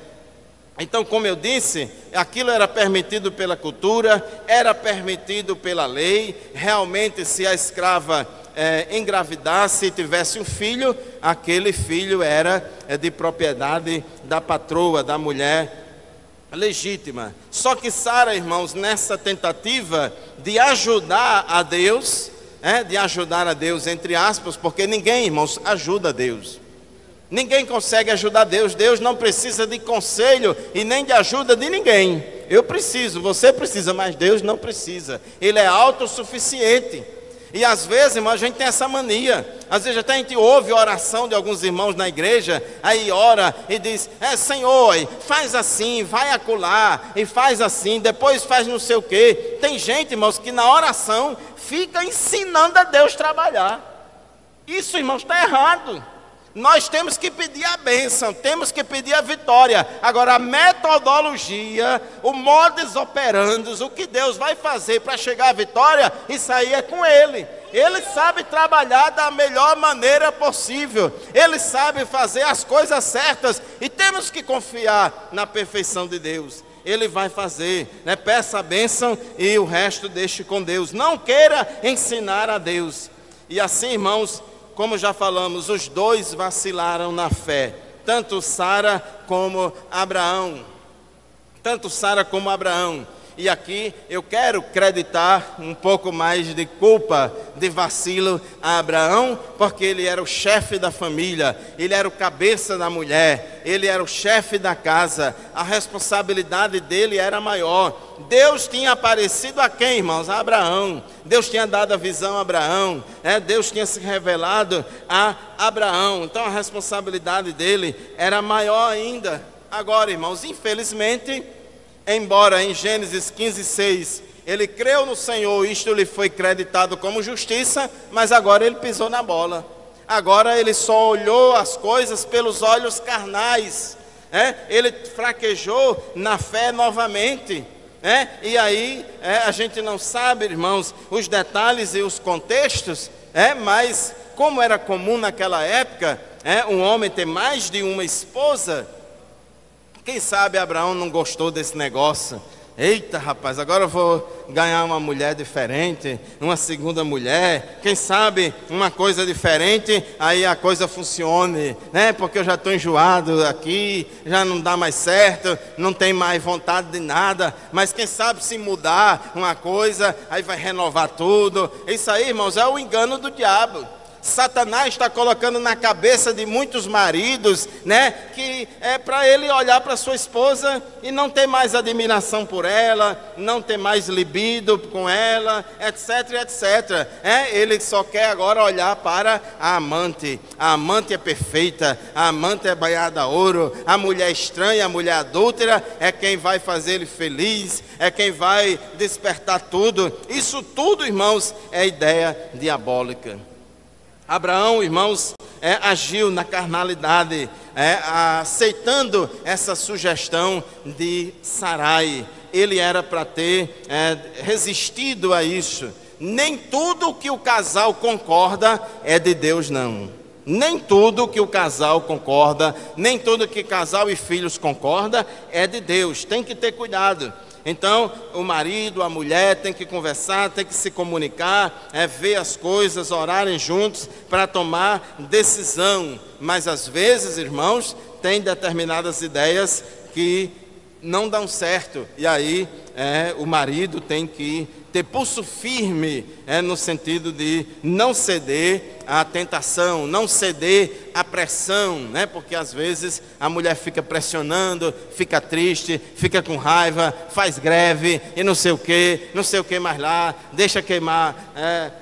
Então, como eu disse, aquilo era permitido pela cultura, era permitido pela lei. Realmente, se a escrava engravidasse e tivesse um filho, aquele filho era de propriedade da patroa, da mulher legítima. Só que Sara, irmãos, nessa tentativa de ajudar a Deus, entre aspas, porque ninguém, irmãos, ajuda a Deus. Ninguém consegue ajudar Deus. Deus não precisa de conselho e nem de ajuda de ninguém. Eu preciso, você precisa, mas Deus não precisa. Ele é autossuficiente. E às vezes, irmão, a gente tem essa mania. Às vezes até a gente ouve a oração de alguns irmãos na igreja, aí ora e diz, Senhor, faz assim, vai acolá, e faz assim, depois faz não sei o quê. Tem gente, irmãos, que na oração fica ensinando a Deus trabalhar. Isso, irmãos, está errado. Nós temos que pedir a bênção, temos que pedir a vitória. Agora, a metodologia, o modus operandi, o que Deus vai fazer para chegar à vitória, isso aí é com Ele. Ele sabe trabalhar da melhor maneira possível. Ele sabe fazer as coisas certas. E temos que confiar na perfeição de Deus. Ele vai fazer, peça a bênção e o resto deixe com Deus. Não queira ensinar a Deus. E assim, irmãos, como já falamos, os dois vacilaram na fé, tanto Sara como Abraão. E aqui eu quero creditar um pouco mais de culpa, de vacilo a Abraão, porque ele era o chefe da família, ele era o cabeça da mulher, ele era o chefe da casa, a responsabilidade dele era maior. Deus tinha aparecido a quem, irmãos? A Abraão. Deus tinha dado a visão a Abraão, Deus tinha se revelado a Abraão, então a responsabilidade dele era maior ainda. Agora, irmãos, infelizmente, embora em Gênesis 15:6 ele creu no Senhor, isto lhe foi creditado como justiça, mas agora ele pisou na bola. Agora ele só olhou as coisas pelos olhos carnais, ele fraquejou na fé novamente. E aí a gente não sabe, irmãos, os detalhes e os contextos, mas como era comum naquela época, um homem ter mais de uma esposa. Quem sabe Abraão não gostou desse negócio. Eita, rapaz, agora eu vou ganhar uma mulher diferente, uma segunda mulher. Quem sabe uma coisa diferente, aí a coisa funcione, porque eu já estou enjoado aqui, já não dá mais certo, não tem mais vontade de nada. Mas quem sabe se mudar uma coisa, aí vai renovar tudo. Isso aí, irmãos, é o engano do diabo. Satanás está colocando na cabeça de muitos maridos, né, que é para ele olhar para sua esposa e não ter mais admiração por ela, não ter mais libido com ela, etc, etc. Ele só quer agora olhar para a amante. A amante é perfeita, a amante é banhada a ouro, a mulher estranha, a mulher adúltera é quem vai fazer ele feliz, é quem vai despertar tudo. Isso tudo, irmãos, é ideia diabólica. Abraão, irmãos, agiu na carnalidade, aceitando essa sugestão de Sarai. Ele era para ter resistido a isso. Nem tudo que o casal concorda é de Deus, não. Nem tudo que o casal concorda, nem tudo que casal e filhos concorda é de Deus. Tem que ter cuidado. Então, o marido, a mulher tem que conversar, tem que se comunicar, ver as coisas, orarem juntos para tomar decisão. Mas às vezes, irmãos, tem determinadas ideias que não dão certo. E aí, o marido tem que ter pulso firme, no sentido de não ceder à tentação, não ceder à pressão, né? Porque às vezes a mulher fica pressionando, fica triste, fica com raiva, faz greve e não sei o que mais lá, deixa queimar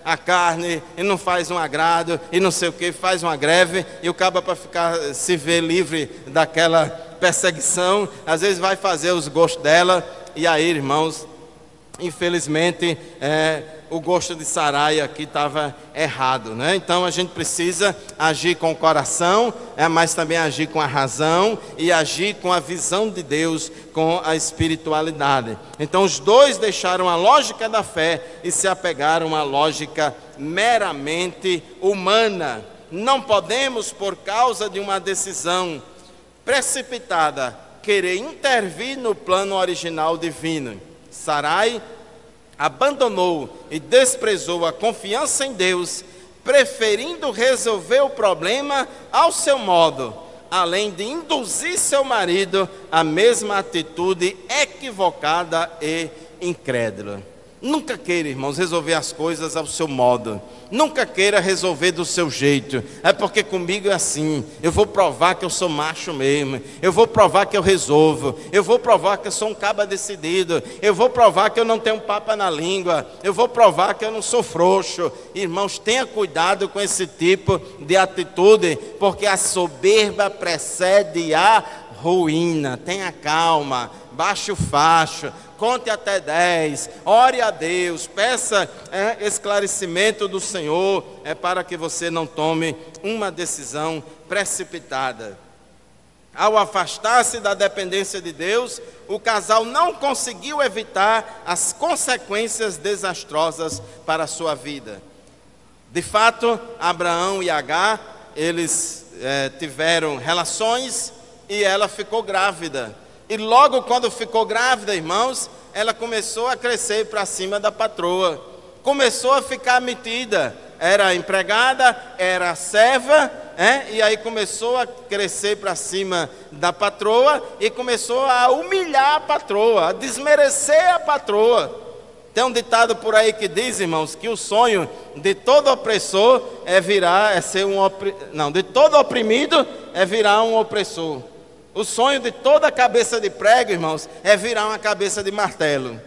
a carne e não faz um agrado e não sei o que, faz uma greve e o cabo para se ver livre daquela perseguição, às vezes vai fazer os gostos dela e aí, irmãos, infelizmente, o gosto de Sarai aqui estava errado, né? Então a gente precisa agir com o coração, mas também agir com a razão e agir com a visão de Deus, com a espiritualidade. Então os dois deixaram a lógica da fé e se apegaram à lógica meramente humana. Não podemos, por causa de uma decisão precipitada, querer intervir no plano original divino. Sarai abandonou e desprezou a confiança em Deus, preferindo resolver o problema ao seu modo, além de induzir seu marido à mesma atitude equivocada e incrédula. Nunca queira, irmãos, resolver as coisas ao seu modo. Nunca queira resolver do seu jeito. É porque comigo é assim. Eu vou provar que eu sou macho mesmo. Eu vou provar que eu resolvo. Eu vou provar que eu sou um caba decidido. Eu vou provar que eu não tenho papa na língua. Eu vou provar que eu não sou frouxo. Irmãos, tenha cuidado com esse tipo de atitude, porque a soberba precede a ruína. Tenha calma, baixe o facho. Conte até 10, ore a Deus, peça esclarecimento do Senhor, para que você não tome uma decisão precipitada. Ao afastar-se da dependência de Deus, o casal não conseguiu evitar as consequências desastrosas para a sua vida. De fato, Abraão e Agar, eles tiveram relações e ela ficou grávida. E logo quando ficou grávida, irmãos, ela começou a crescer para cima da patroa. Começou a ficar metida. Era empregada, era serva, e aí começou a crescer para cima da patroa e começou a humilhar a patroa, a desmerecer a patroa. Tem um ditado por aí que diz, irmãos, que o sonho de todo opressor de todo oprimido é virar um opressor. O sonho de toda cabeça de prego, irmãos, é virar uma cabeça de martelo.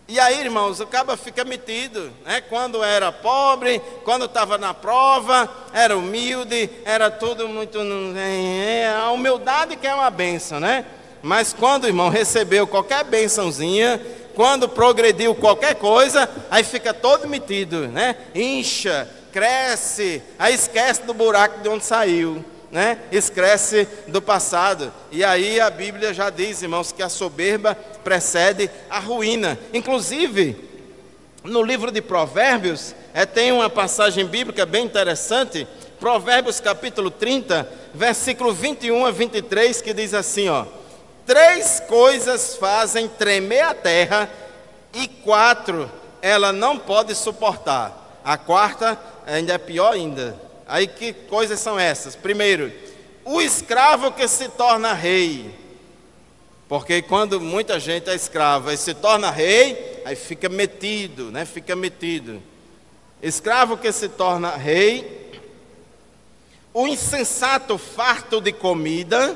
E aí, irmãos, o cabo fica metido, né? Quando era pobre, quando estava na prova, era humilde, era tudo muito... a humildade que é uma bênção, né? Mas quando, irmão, recebeu qualquer bênçãozinha, quando progrediu qualquer coisa, aí fica todo metido, né? Incha, cresce, aí esquece do buraco de onde saiu, né? Esquece do passado. E aí a Bíblia já diz, irmãos, que a soberba precede a ruína. Inclusive, no livro de Provérbios, tem uma passagem bíblica bem interessante, Provérbios capítulo 30, versículo 21 a 23, que diz assim, ó: 3 coisas fazem tremer a terra, e 4 ela não pode suportar. A quarta ainda é pior ainda. Aí que coisas são essas? Primeiro, o escravo que se torna rei. Porque quando muita gente é escrava e se torna rei, aí fica metido, né? Fica metido. escravo que se torna rei, o insensato farto de comida,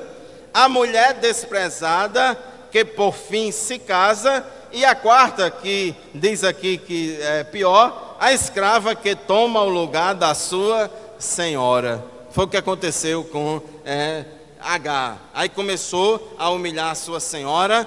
a mulher desprezada que por fim se casa, e a quarta, que diz aqui que é pior, a escrava que toma o lugar da sua senhora. Foi o que aconteceu com Agar. Aí começou a humilhar a sua senhora.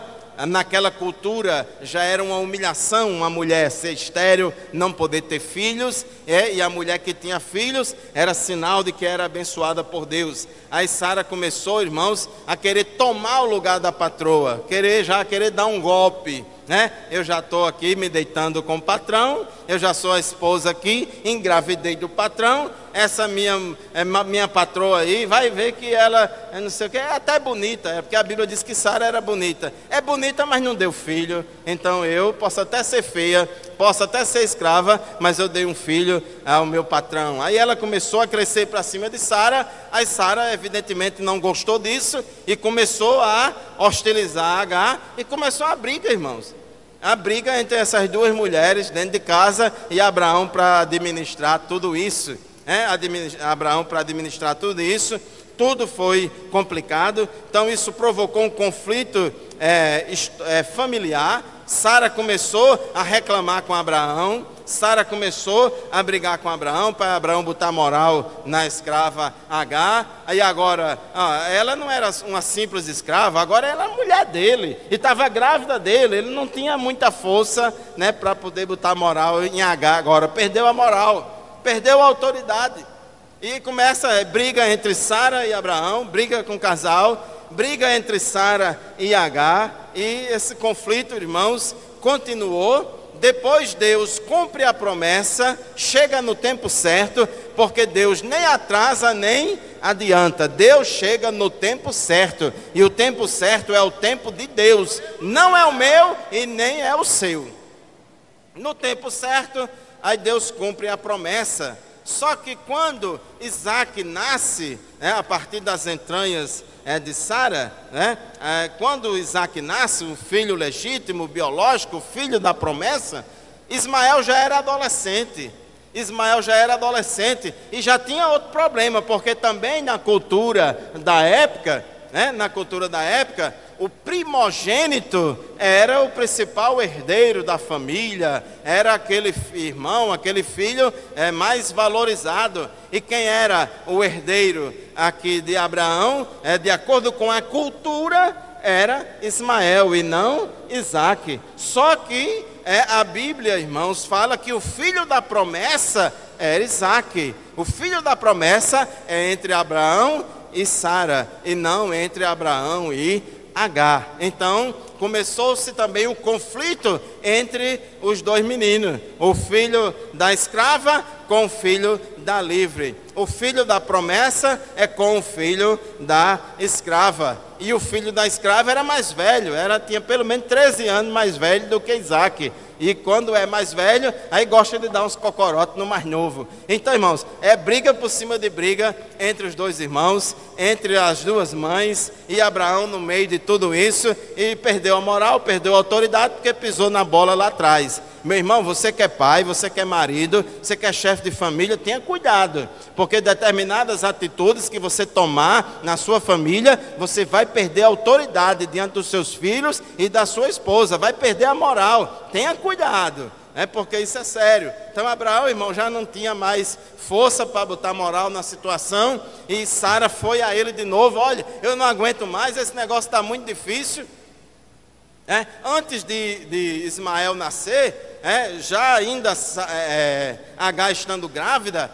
Naquela cultura já era uma humilhação uma mulher ser estéril, não poder ter filhos, e a mulher que tinha filhos era sinal de que era abençoada por Deus. Aí Sara começou, irmãos, a querer tomar o lugar da patroa, querer dar um golpe, né? Eu já estou aqui me deitando com o patrão, eu já sou a esposa aqui, engravidei do patrão, essa minha patroa aí, vai ver que ela, não sei o que, é até bonita, porque a Bíblia diz que Sara era bonita. É bonita, mas não deu filho, então eu posso até ser feia, posso até ser escrava, mas eu dei um filho ao meu patrão. Aí ela começou a crescer para cima de Sara, aí Sara evidentemente não gostou disso, e começou a hostilizar Agar, e começou a briga, irmãos. A briga entre essas duas mulheres dentro de casa, e Abraão para administrar tudo isso. Abraão para administrar tudo isso, tudo foi complicado. Então isso provocou um conflito familiar. Sara começou a reclamar com Abraão, Sara começou a brigar com Abraão, para Abraão botar moral na escrava Agar. Aí agora, ela não era uma simples escrava, agora ela era mulher dele, e estava grávida dele, ele não tinha muita força, né, para poder botar moral em Agar. Agora perdeu a moral, perdeu a autoridade, e começa briga entre Sara e Abraão, briga com o casal, briga entre Sara e Agar, e esse conflito, irmãos, continuou. Depois Deus cumpre a promessa, chega no tempo certo, porque Deus nem atrasa nem adianta, Deus chega no tempo certo, e o tempo certo é o tempo de Deus, não é o meu e nem é o seu. No tempo certo, aí Deus cumpre a promessa. Só que quando Isaac nasce, a partir das entranhas de Sara, quando Isaac nasce, o filho legítimo, biológico, o filho da promessa, Ismael já era adolescente. Ismael já era adolescente e já tinha outro problema, porque também na cultura da época, o primogênito era o principal herdeiro da família, era aquele irmão, aquele filho mais valorizado. E quem era o herdeiro aqui de Abraão, de acordo com a cultura, era Ismael e não Isaac. Só que a Bíblia, irmãos, fala que o filho da promessa era Isaac. O filho da promessa é entre Abraão e Sara, e não entre Abraão e Agar. Então começou-se também o conflito entre os dois meninos, o filho da escrava com o filho da livre. O filho da promessa é com o filho da escrava, e o filho da escrava era mais velho, tinha pelo menos 13 anos mais velho do que Isaac. E quando é mais velho, aí gosta de dar uns cocorotes no mais novo. Então, irmãos, é briga por cima de briga entre os dois irmãos, entre as duas mães, e Abraão no meio de tudo isso, e perdeu a moral, perdeu a autoridade, porque pisou na bola lá atrás. Meu irmão, você que é pai, você que é marido, você que é chefe de família, tenha cuidado, porque determinadas atitudes que você tomar na sua família, você vai perder a autoridade diante dos seus filhos e da sua esposa, vai perder a moral. Tenha cuidado, porque isso é sério. Então Abraão, irmão, já não tinha mais força para botar moral na situação, e Sara foi a ele de novo: olha, eu não aguento mais, esse negócio está muito difícil. Antes de Ismael nascer, já ainda Agar estando grávida,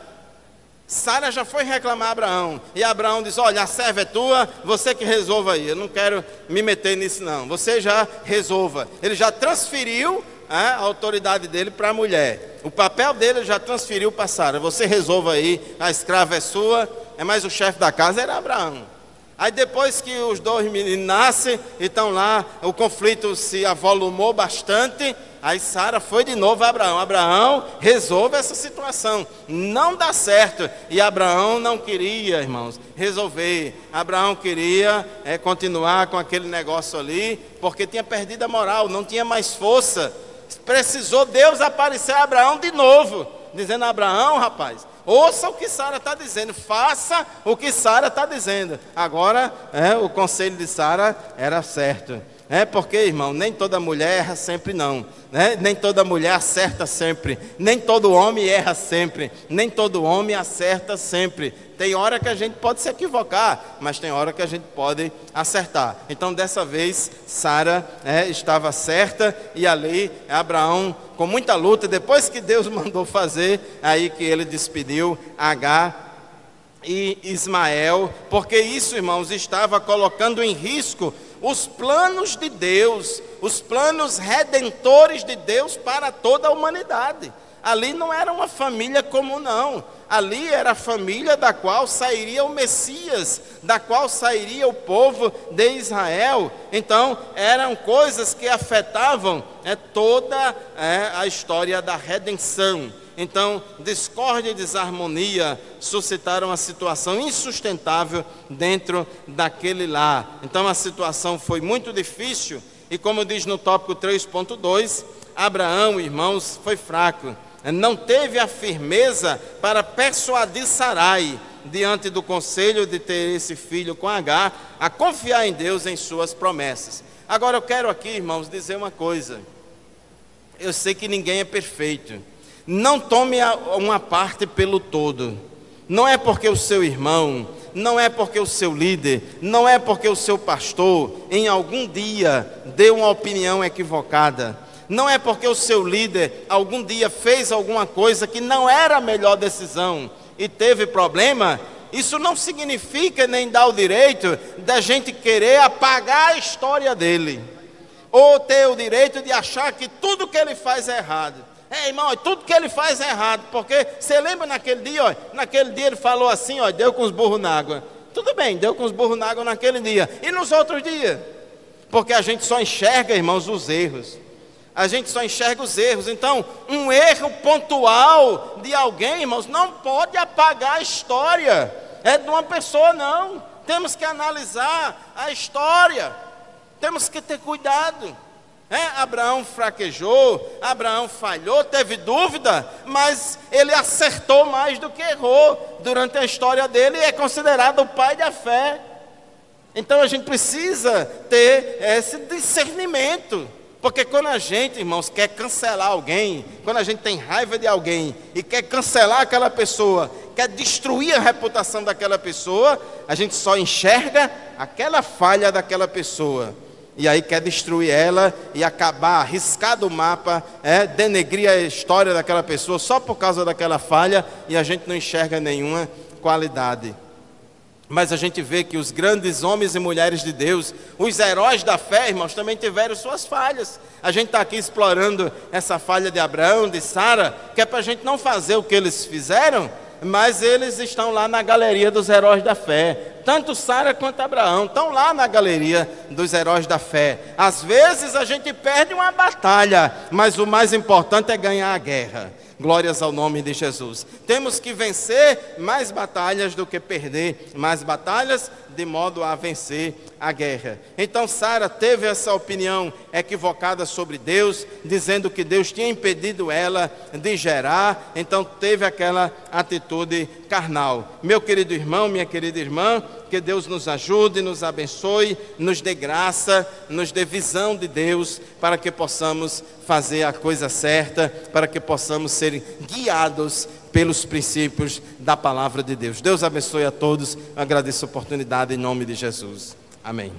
Sara já foi reclamar a Abraão, e Abraão diz: olha, a serva é tua, você que resolva aí, eu não quero me meter nisso não, você já resolva. Ele já transferiu a autoridade dele para a mulher, o papel dele já transferiu para Sara: você resolva aí, a escrava é sua, mas o chefe da casa era Abraão. Aí depois que os dois meninos nascem, então lá o conflito se avolumou bastante. Aí Sara foi de novo a Abraão: Abraão, resolva essa situação, não dá certo. E Abraão não queria, irmãos, resolver. Abraão queria continuar com aquele negócio ali, porque tinha perdido a moral, não tinha mais força. Precisou Deus aparecer a Abraão de novo. dizendo: Abraão, rapaz, ouça o que Sara está dizendo, faça o que Sara está dizendo. Agora, o conselho de Sara era certo. Porque, irmão, nem toda mulher erra sempre não, nem toda mulher acerta sempre, nem todo homem erra sempre, nem todo homem acerta sempre. Tem hora que a gente pode se equivocar, mas tem hora que a gente pode acertar. Então, dessa vez, Sara estava certa, e ali Abraão, com muita luta, depois que Deus mandou fazer, aí que ele despediu Agar e Ismael, porque isso, irmãos, estava colocando em risco os planos de Deus, os planos redentores de Deus para toda a humanidade. Ali não era uma família comum, não. Ali era a família da qual sairia o Messias, da qual sairia o povo de Israel. Então, eram coisas que afetavam toda a história da redenção. Então, discórdia e desarmonia suscitaram uma situação insustentável dentro daquele lar. Então, a situação foi muito difícil, e como diz no tópico 3.2, Abraão, irmãos, foi fraco. Não teve a firmeza para persuadir Sarai, diante do conselho de ter esse filho com Agar, a confiar em Deus, em suas promessas. Agora eu quero aqui, irmãos, dizer uma coisa. Eu sei que ninguém é perfeito. Não tome uma parte pelo todo. Não é porque o seu irmão, não é porque o seu líder, não é porque o seu pastor, em algum dia, deu uma opinião equivocada. Não é porque o seu líder algum dia fez alguma coisa que não era a melhor decisão e teve problema. Isso não significa nem dá o direito da gente querer apagar a história dele, ou ter o direito de achar que tudo que ele faz é errado. Irmão, tudo que ele faz é errado, porque você lembra naquele dia, naquele dia ele falou assim, deu com os burros na água. Tudo bem, deu com os burros na água naquele dia, e nos outros dias? Porque a gente só enxerga, irmãos, os erros. A gente só enxerga os erros. Então, um erro pontual de alguém, irmãos, não pode apagar a história de uma pessoa, não. Temos que analisar a história, temos que ter cuidado. Abraão fraquejou, Abraão falhou, teve dúvida, mas ele acertou mais do que errou. Durante a história dele, é considerado o pai da fé. Então a gente precisa ter esse discernimento, porque quando a gente, irmãos, quer cancelar alguém, quando a gente tem raiva de alguém e quer cancelar aquela pessoa, quer destruir a reputação daquela pessoa, a gente só enxerga aquela falha daquela pessoa, e aí quer destruir ela e acabar, riscar do mapa, denegrir a história daquela pessoa só por causa daquela falha, e a gente não enxerga nenhuma qualidade. Mas a gente vê que os grandes homens e mulheres de Deus, os heróis da fé, irmãos, também tiveram suas falhas. A gente está aqui explorando essa falha de Abraão, de Sara, que é para a gente não fazer o que eles fizeram, mas eles estão lá na galeria dos heróis da fé. Tanto Sara quanto Abraão estão lá na galeria dos heróis da fé. Às vezes a gente perde uma batalha, mas o mais importante é ganhar a guerra. Glórias ao nome de Jesus. Temos que vencer mais batalhas do que perder mais batalhas, de modo a vencer a guerra. Então Sara teve essa opinião equivocada sobre Deus, dizendo que Deus tinha impedido ela de gerar, então teve aquela atitude carnal. Meu querido irmão, minha querida irmã, que Deus nos ajude, nos abençoe, nos dê graça, nos dê visão de Deus, para que possamos fazer a coisa certa, para que possamos ser guiados pelos princípios da palavra de Deus. Deus abençoe a todos, agradeço a oportunidade em nome de Jesus. Amém.